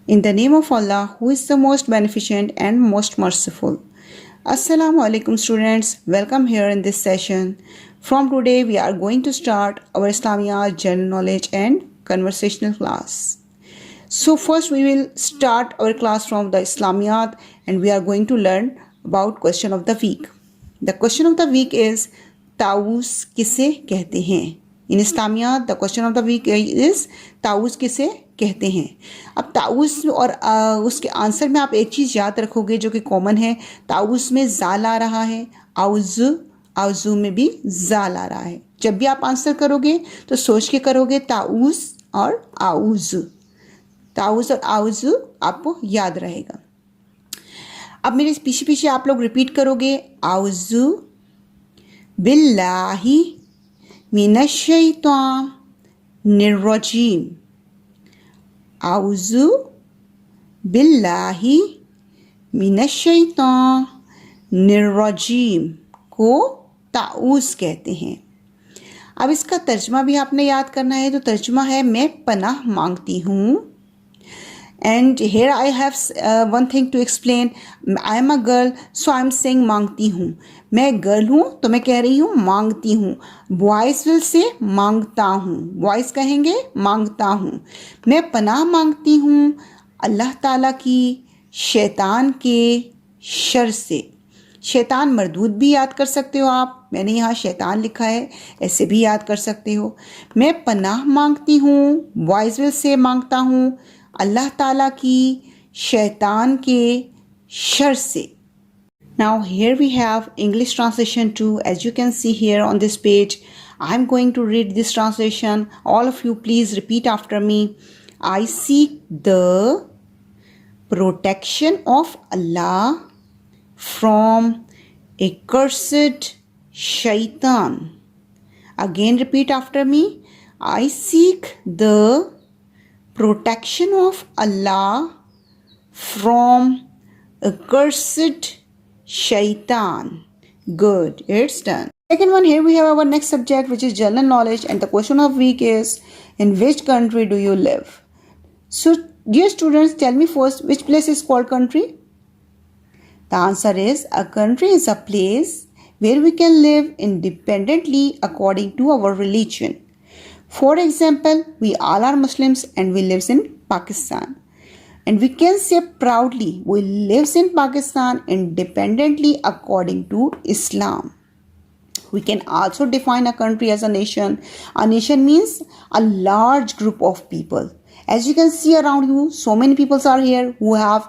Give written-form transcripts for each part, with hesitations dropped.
In the name of Allah, who is the most beneficent and most merciful. Assalamu alaikum students, welcome here in this session. From today we are going to start our Islamiyat general knowledge and conversational class. So first we will start our class from the Islamiyat and we are going to learn about question of the week. The question of the week is ताऊस किसे कहते हैं. In Islamiyat the question of the week is ताऊस किसे कहते हैं. अब ताऊस और उसके आंसर में आप एक चीज़ याद रखोगे जो कि कॉमन है. ताऊस में जाल आ रहा है, आउज़ू में भी जाल आ रहा है. जब भी आप आंसर करोगे तो सोच के करोगे ताऊस और आउज़. ताऊस और आउज़ आपको याद रहेगा. अब मेरे पीछे पीछे आप लोग रिपीट करोगे. आउज़ु बिल्लाहि मिनश्शैतानिर्रजीम. आउज़ु बिल्लाहि मिनश्शैतानिर्रजीम को ताऊस कहते हैं. अब इसका तर्जमा भी आपने याद करना है. तो तर्जमा है मैं पनाह मांगती हूँ. And here I have one thing to explain. I am a girl, so I am saying मांगती हूँ. मैं गर्ल हूँ तो मैं कह रही हूँ मांगती हूँ. Boys will say मांगता हूँ. Boys कहेंगे मांगता हूँ. मैं पनाह मांगती हूँ अल्लाह ताला की शैतान के शर से. शैतान मरदूद भी याद कर सकते हो आप. मैंने यहाँ शैतान लिखा है, ऐसे भी याद कर सकते हो. मैं पनाह मांगती हूँ. Boys will say मांगता हूँ अल्लाह ताला की शैतान के शर से. Now here we have English translation too. As you can see here on this page, I am going to read this translation. All of you please repeat after me. I seek the protection of Allah from a cursed shaitan. Again repeat after me. I seek the protection of Allah from a cursed shaitan. Good, it's done. Second one, here we have our next subject, which is general knowledge, and the question of week is in which country do you live? So dear students, tell me first, which place is called country? The answer is a country is a place where we can live independently according to our religion. For example, we all are Muslims and we live in Pakistan. And we can say proudly we live in Pakistan independently according to Islam. We can also define a country as a nation. A nation means a large group of people. As you can see around you, so many people are here who have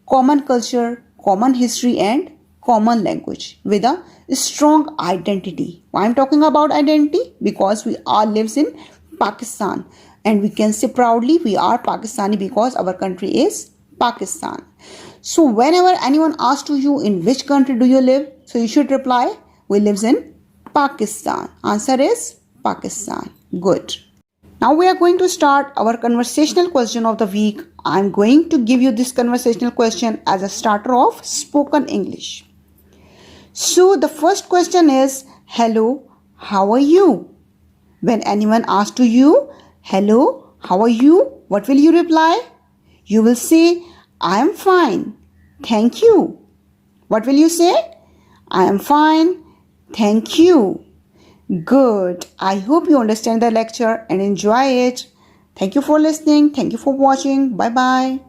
common culture, common history and common language with a strong identity. Why I'm talking about identity? Because we all lives in Pakistan and we can say proudly we are Pakistani because our country is Pakistan. So whenever anyone asks to you in which country do you live, so you should reply we lives in Pakistan. Answer is Pakistan. Good. Now we are going to start our conversational question of the week. I'm going to give you this conversational question as a starter of spoken English. So the first question is, hello, how are you? When anyone asks to you, hello, how are you? What will you reply? You will say, I am fine. Thank you. What will you say? I am fine. Thank you. Good. I hope you understand the lecture and enjoy it. Thank you for listening. Thank you for watching. Bye-bye.